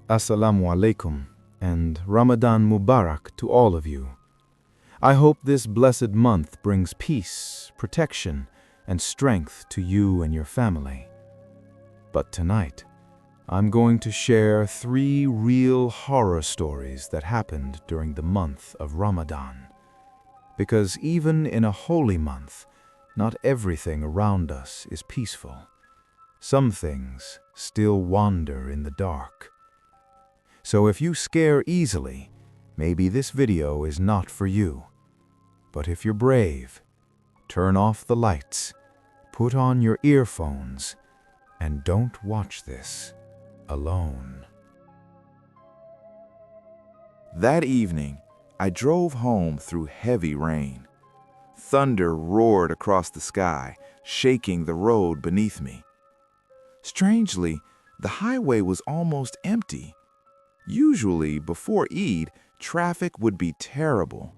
Assalamu alaikum and Ramadan Mubarak to all of you. I hope this blessed month brings peace, protection, and strength to you and your family. But tonight, I'm going to share 3 real horror stories that happened during the month of Ramadan. Because even in a holy month, not everything around us is peaceful. Some things still wander in the dark. So if you scare easily, maybe this video is not for you. But if you're brave, turn off the lights, put on your earphones, and don't watch this alone. That evening, I drove home through heavy rain. Thunder roared across the sky, shaking the road beneath me. Strangely, the highway was almost empty. Usually, before Eid, traffic would be terrible.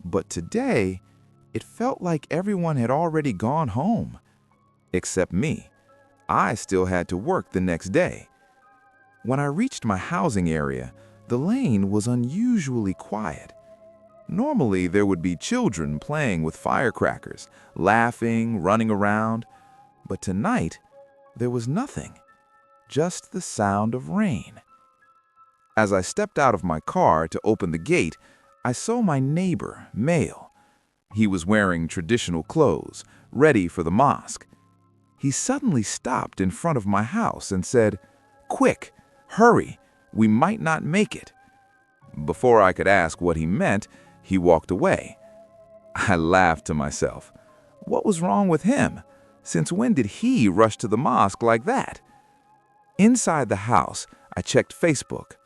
But today, it felt like everyone had already gone home. Except me. I still had to work the next day. When I reached my housing area, the lane was unusually quiet. Normally, there would be children playing with firecrackers, laughing, running around. But tonight, there was nothing. Just the sound of rain. As I stepped out of my car to open the gate, I saw my neighbor, male. He was wearing traditional clothes, ready for the mosque. He suddenly stopped in front of my house and said, "Quick, hurry, we might not make it." Before I could ask what he meant, he walked away. I laughed to myself. What was wrong with him? Since when did he rush to the mosque like that? Inside the house, I checked Facebook.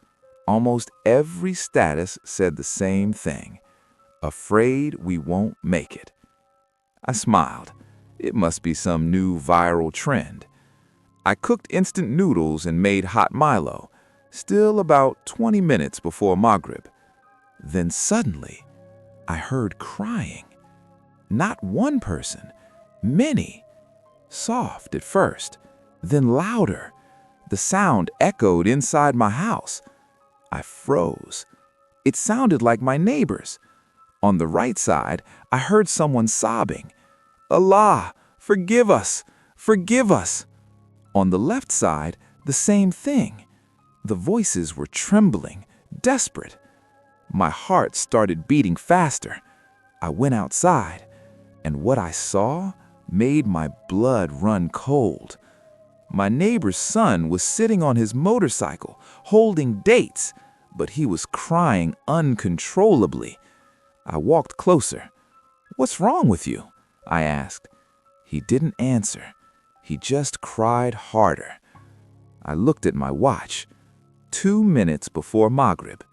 Almost every status said the same thing. Afraid we won't make it. I smiled. It must be some new viral trend. I cooked instant noodles and made hot Milo, still about 20 minutes before Maghrib. Then suddenly, I heard crying. Not one person, many. Soft at first, then louder. The sound echoed inside my house. I froze. It sounded like my neighbors. On the right side, I heard someone sobbing, "Allah, forgive us, forgive us." On the left side, the same thing. The voices were trembling, desperate. My heart started beating faster. I went outside, and what I saw made my blood run cold. My neighbor's son was sitting on his motorcycle, holding dates, but he was crying uncontrollably. I walked closer. "What's wrong with you?" I asked. He didn't answer. He just cried harder. I looked at my watch. 2 minutes before Maghrib.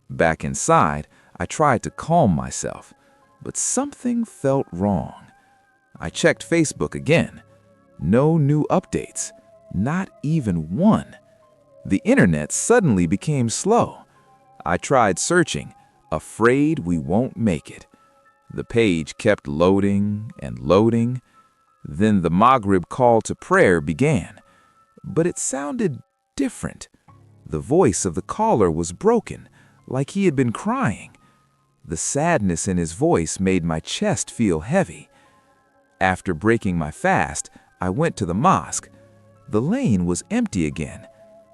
Back inside, I tried to calm myself, but something felt wrong. I checked Facebook again. No new updates, not even one. The internet suddenly became slow. I tried searching, "Afraid we won't make it." The page kept loading and loading. Then the Maghrib call to prayer began, but it sounded different. The voice of the caller was broken, like he had been crying. The sadness in his voice made my chest feel heavy. After breaking my fast, I went to the mosque. The lane was empty again,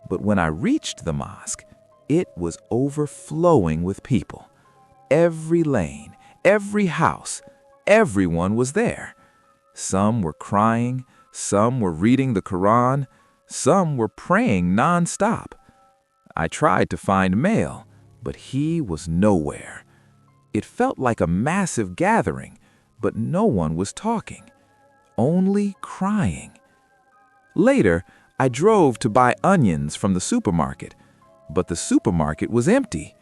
but when I reached the mosque, it was overflowing with people. Every lane, every house, everyone was there. Some were crying, some were reading the Quran, some were praying non-stop. I tried to find male, but he was nowhere. It felt like a massive gathering, but no one was talking, only crying. Later, I drove to buy onions from the supermarket, but the supermarket was empty.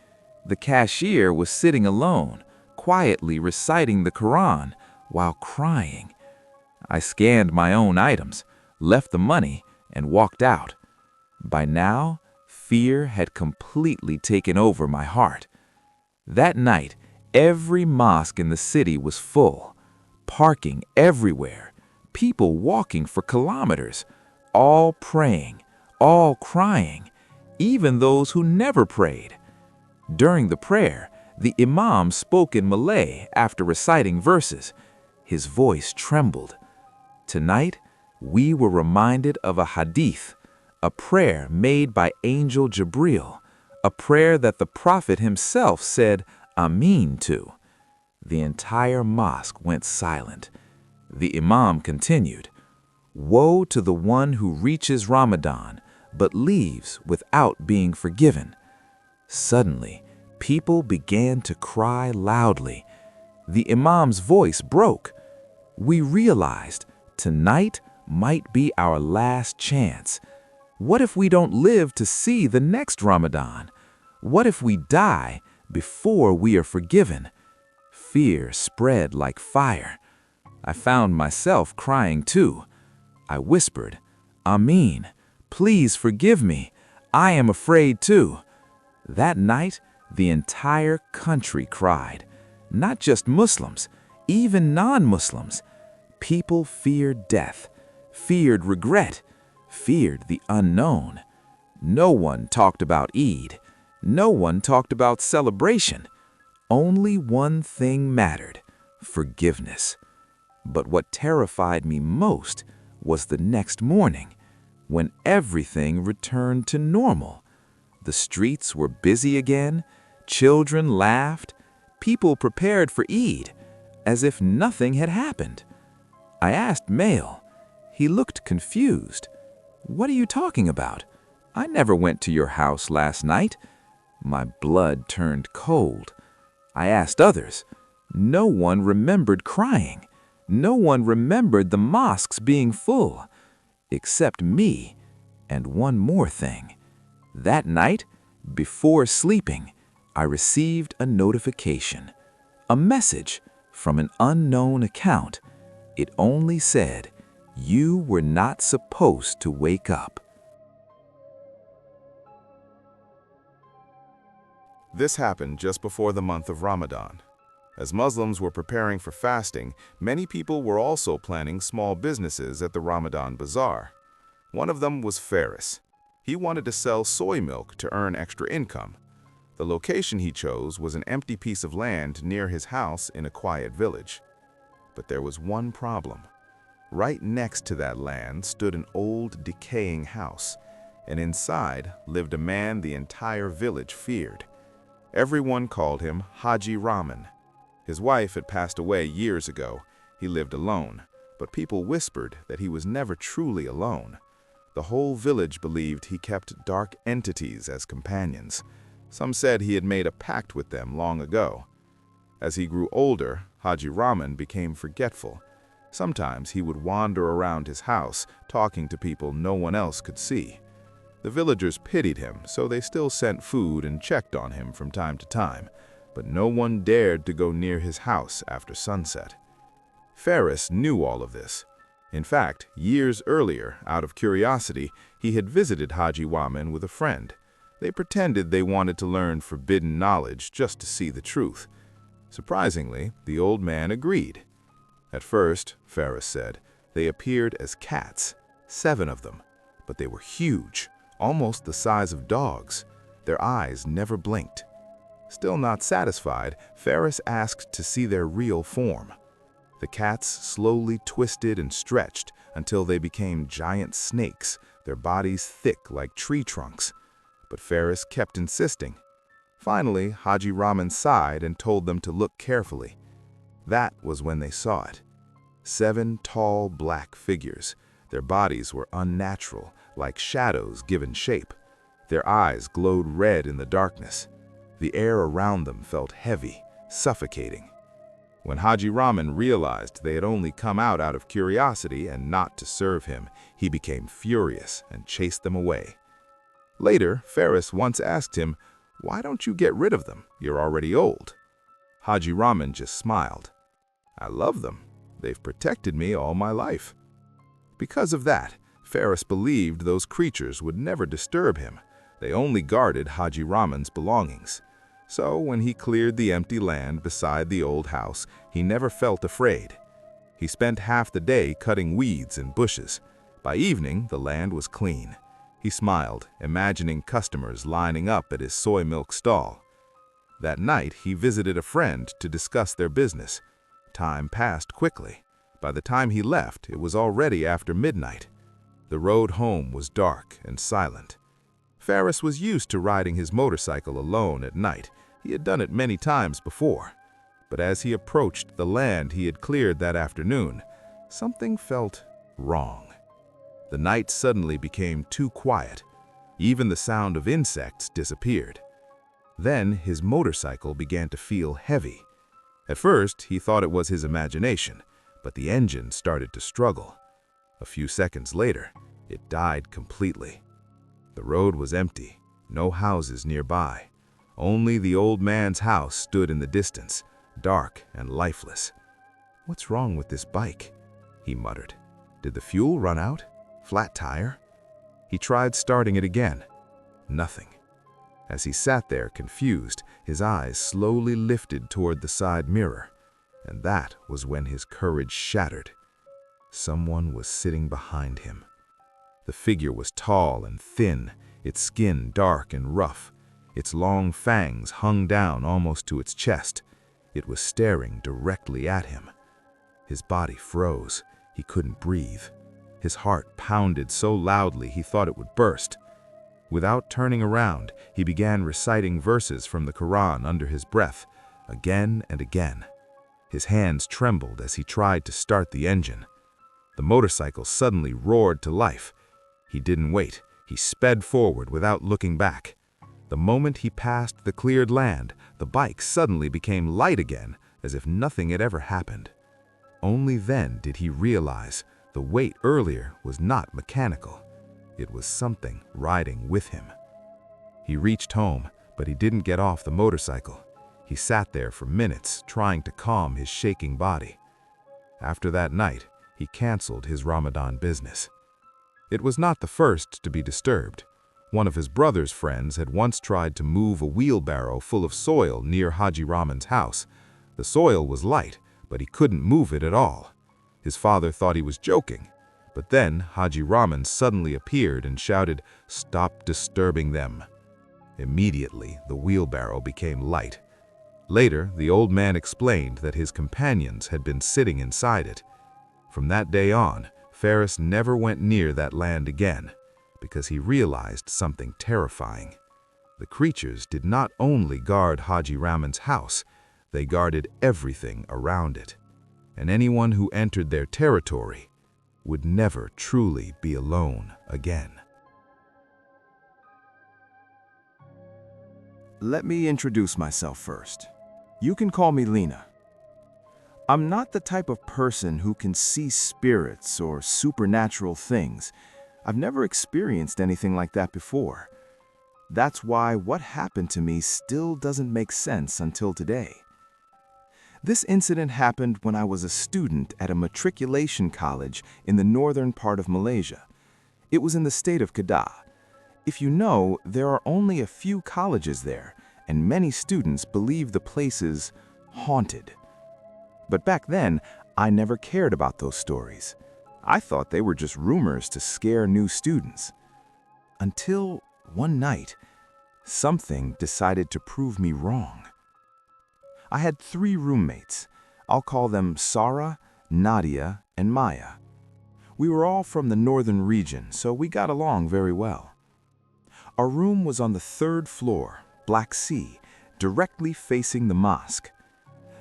The cashier was sitting alone, quietly reciting the Quran while crying. I scanned my own items, left the money, and walked out. By now, fear had completely taken over my heart. That night, every mosque in the city was full, parking everywhere, people walking for kilometers, all praying, all crying, even those who never prayed. During the prayer, the imam spoke in Malay after reciting verses. His voice trembled. Tonight, we were reminded of a hadith, a prayer made by Angel Jibril, a prayer that the Prophet himself said Ameen to. The entire mosque went silent. The imam continued, "Woe to the one who reaches Ramadan, but leaves without being forgiven." Suddenly, people began to cry loudly. The imam's voice broke. We realized tonight might be our last chance. What if we don't live to see the next Ramadan? What if we die before we are forgiven? Fear spread like fire. I found myself crying too. I whispered, "Ameen, please forgive me. I am afraid too." That night, the entire country cried. Not just Muslims, even non-Muslims. People feared death, feared regret, feared the unknown. No one talked about Eid. No one talked about celebration. Only one thing mattered: forgiveness. But what terrified me most was the next morning, when everything returned to normal. The streets were busy again, children laughed, people prepared for Eid, as if nothing had happened. I asked Mail. He looked confused. "What are you talking about? I never went to your house last night." My blood turned cold. I asked others. No one remembered crying. No one remembered the mosques being full, except me and one more thing. That night, before sleeping, I received a notification, a message from an unknown account. It only said, "You were not supposed to wake up." This happened just before the month of Ramadan. As Muslims were preparing for fasting, many people were also planning small businesses at the Ramadan Bazaar. One of them was Ferris. He wanted to sell soy milk to earn extra income. The location he chose was an empty piece of land near his house in a quiet village. But there was one problem. Right next to that land stood an old, decaying house, and inside lived a man the entire village feared. Everyone called him Haji Rahman. His wife had passed away years ago. He lived alone, but people whispered that he was never truly alone. The whole village believed he kept dark entities as companions. Some said he had made a pact with them long ago. As he grew older, Haji Rahman became forgetful. Sometimes he would wander around his house, talking to people no one else could see. The villagers pitied him, so they still sent food and checked on him from time to time, but no one dared to go near his house after sunset. Ferris knew all of this. In fact, years earlier, out of curiosity, he had visited Haji Rahman with a friend. They pretended they wanted to learn forbidden knowledge just to see the truth. Surprisingly, the old man agreed. At first, Ferris said, they appeared as cats, 7 of them, but they were huge, almost the size of dogs. Their eyes never blinked. Still not satisfied, Ferris asked to see their real form. The cats slowly twisted and stretched until they became giant snakes, their bodies thick like tree trunks. But Ferris kept insisting. Finally, Haji Rahman sighed and told them to look carefully. That was when they saw it. 7 tall black figures. Their bodies were unnatural, like shadows given shape. Their eyes glowed red in the darkness. The air around them felt heavy, suffocating. When Haji Rahman realized they had only come out of curiosity and not to serve him, he became furious and chased them away. Later, Ferris once asked him, "Why don't you get rid of them? You're already old." Haji Rahman just smiled. "I love them. They've protected me all my life." Because of that, Ferris believed those creatures would never disturb him. They only guarded Haji Rahman's belongings. So when he cleared the empty land beside the old house, he never felt afraid. He spent half the day cutting weeds and bushes. By evening, the land was clean. He smiled, imagining customers lining up at his soy milk stall. That night, he visited a friend to discuss their business. Time passed quickly. By the time he left, it was already after midnight. The road home was dark and silent. Ferris was used to riding his motorcycle alone at night. He had done it many times before. But as he approached the land he had cleared that afternoon, something felt wrong. The night suddenly became too quiet. Even the sound of insects disappeared. Then his motorcycle began to feel heavy. At first, he thought it was his imagination, but the engine started to struggle. A few seconds later, it died completely. The road was empty, no houses nearby. Only the old man's house stood in the distance, dark and lifeless. "What's wrong with this bike?" he muttered. "Did the fuel run out? Flat tire?" He tried starting it again. Nothing. As he sat there confused, his eyes slowly lifted toward the side mirror, and that was when his courage shattered. Someone was sitting behind him. The figure was tall and thin, its skin dark and rough. Its long fangs hung down almost to its chest. It was staring directly at him. His body froze. He couldn't breathe. His heart pounded so loudly he thought it would burst. Without turning around, he began reciting verses from the Quran under his breath, again and again. His hands trembled as he tried to start the engine. The motorcycle suddenly roared to life. He didn't wait. He sped forward without looking back. The moment he passed the cleared land, the bike suddenly became light again, as if nothing had ever happened. Only then did he realize the weight earlier was not mechanical. It was something riding with him. He reached home, but he didn't get off the motorcycle. He sat there for minutes, trying to calm his shaking body. After that night, he canceled his Ramadan business. It was not the first to be disturbed. One of his brother's friends had once tried to move a wheelbarrow full of soil near Haji Rahman's house. The soil was light, but he couldn't move it at all. His father thought he was joking. But then Haji Rahman suddenly appeared and shouted, "Stop disturbing them." Immediately, the wheelbarrow became light. Later, the old man explained that his companions had been sitting inside it. From that day on, Ferris never went near that land again, because he realized something terrifying. The creatures did not only guard Haji Rahman's house, they guarded everything around it. And anyone who entered their territory would never truly be alone again. Let me introduce myself first. You can call me Lena. I'm not the type of person who can see spirits or supernatural things. I've never experienced anything like that before. That's why what happened to me still doesn't make sense until today. This incident happened when I was a student at a matriculation college in the northern part of Malaysia. It was in the state of Kedah. If you know, there are only a few colleges there, and many students believe the place is haunted. But back then, I never cared about those stories. I thought they were just rumors to scare new students. Until one night, something decided to prove me wrong. I had 3 roommates. I'll call them Sarah, Nadia, and Maya. We were all from the northern region, so we got along very well. Our room was on the 3rd floor, Black Sea, directly facing the mosque.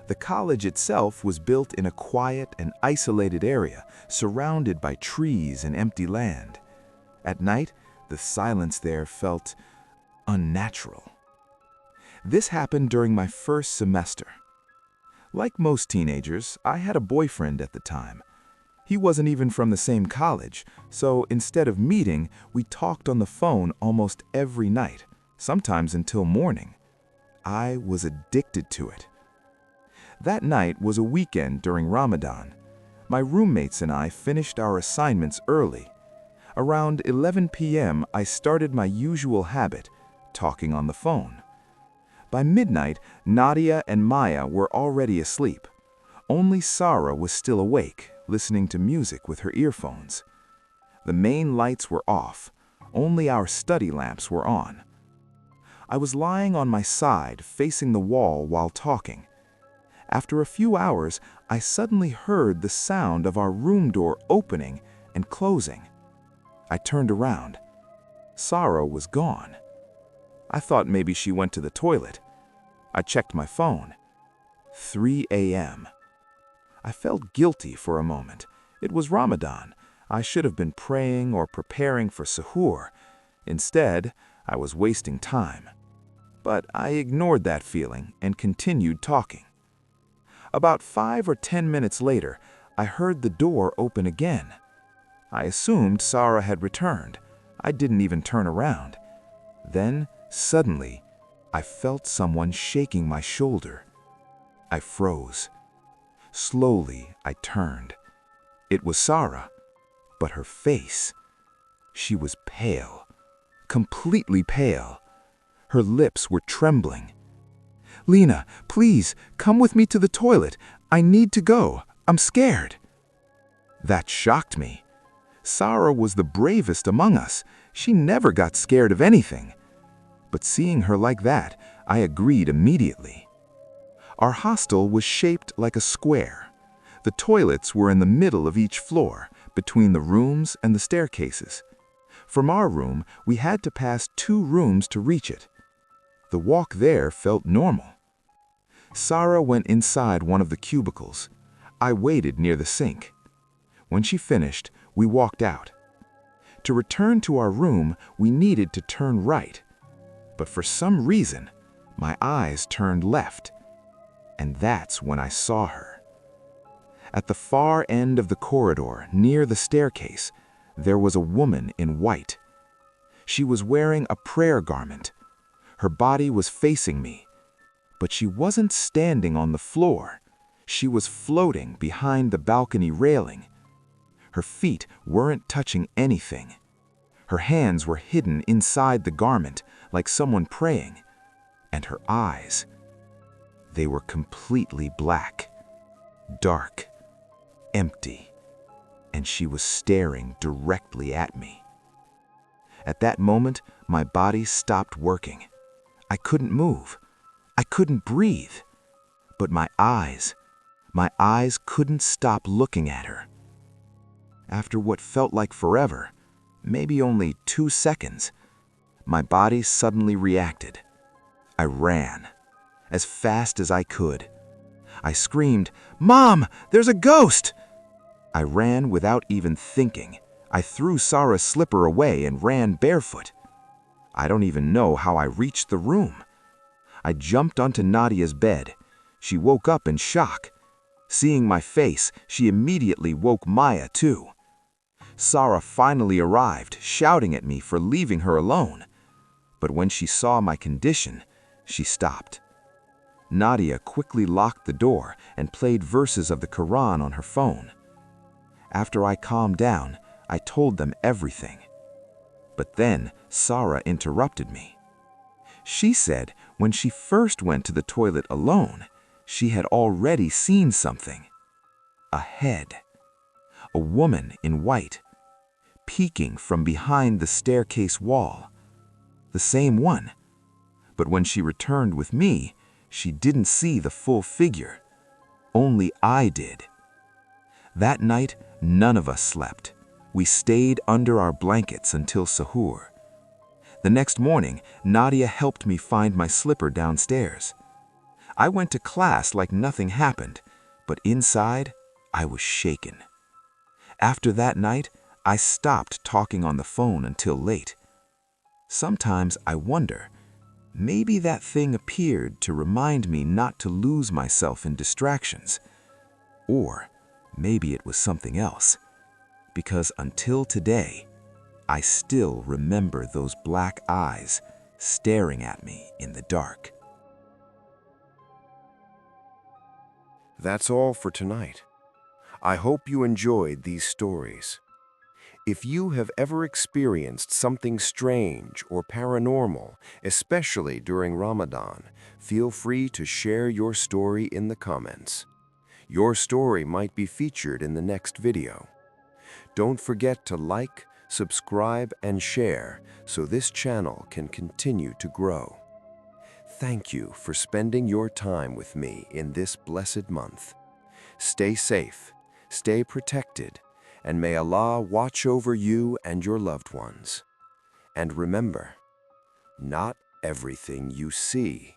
The college itself was built in a quiet and isolated area, surrounded by trees and empty land. At night, the silence there felt unnatural. This happened during my first semester. Like most teenagers, I had a boyfriend at the time. He wasn't even from the same college, so instead of meeting, we talked on the phone almost every night, sometimes until morning. I was addicted to it. That night was a weekend during Ramadan. My roommates and I finished our assignments early. Around 11 p.m., I started my usual habit, talking on the phone. By midnight, Nadia and Maya were already asleep. Only Sarah was still awake, listening to music with her earphones. The main lights were off. only our study lamps were on. I was lying on my side, facing the wall while talking. After a few hours, I suddenly heard the sound of our room door opening and closing. I turned around. Sarah was gone. I thought maybe she went to the toilet. I checked my phone. 3 a.m. I felt guilty for a moment. It was Ramadan. I should have been praying or preparing for suhoor. Instead, I was wasting time. But I ignored that feeling and continued talking. About 5 or 10 minutes later, I heard the door open again. I assumed Sarah had returned. I didn't even turn around. Then, suddenly, I felt someone shaking my shoulder. I froze. Slowly, I turned. It was Sarah, but her face. She was pale, completely pale. Her lips were trembling. "Lena, please, come with me to the toilet. I need to go. I'm scared." That shocked me. Sarah was the bravest among us. She never got scared of anything. But seeing her like that, I agreed immediately. Our hostel was shaped like a square. The toilets were in the middle of each floor, between the rooms and the staircases. From our room, we had to pass 2 rooms to reach it. The walk there felt normal. Sarah went inside one of the cubicles. I waited near the sink. When she finished, we walked out. To return to our room, we needed to turn right. But for some reason, my eyes turned left. And that's when I saw her. At the far end of the corridor, near the staircase, there was a woman in white. She was wearing a prayer garment. Her body was facing me, but she wasn't standing on the floor. She was floating behind the balcony railing. Her feet weren't touching anything. Her hands were hidden inside the garment, like someone praying. And her eyes, they were completely black, dark, empty, and she was staring directly at me. At that moment, my body stopped working. I couldn't move. I couldn't breathe. But my eyes couldn't stop looking at her. After what felt like forever, maybe only 2 seconds, my body suddenly reacted. I ran, as fast as I could. I screamed, "Mom, there's a ghost!" I ran without even thinking. I threw Sarah's slipper away and ran barefoot. I don't even know how I reached the room. I jumped onto Nadia's bed. She woke up in shock. Seeing my face, she immediately woke Maya too. Sarah finally arrived, shouting at me for leaving her alone. But when she saw my condition, she stopped. Nadia quickly locked the door and played verses of the Quran on her phone. After I calmed down, I told them everything. But then Sarah interrupted me. She said when she first went to the toilet alone, she had already seen something. A head. A woman in white, peeking from behind the staircase wall. The same one. But when she returned with me, she didn't see the full figure. Only I did. That night, none of us slept. We stayed under our blankets until suhoor. The next morning, Nadia helped me find my slipper downstairs. I went to class like nothing happened, but inside, I was shaken. After that night, I stopped talking on the phone until late. Sometimes I wonder, maybe that thing appeared to remind me not to lose myself in distractions. Or maybe it was something else. Because until today, I still remember those black eyes staring at me in the dark. That's all for tonight. I hope you enjoyed these stories. If you have ever experienced something strange or paranormal, especially during Ramadan, feel free to share your story in the comments. Your story might be featured in the next video. Don't forget to like, subscribe and share so this channel can continue to grow. Thank you for spending your time with me in this blessed month. Stay safe, stay protected, and may Allah watch over you and your loved ones. And remember, not everything you see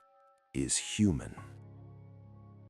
is human.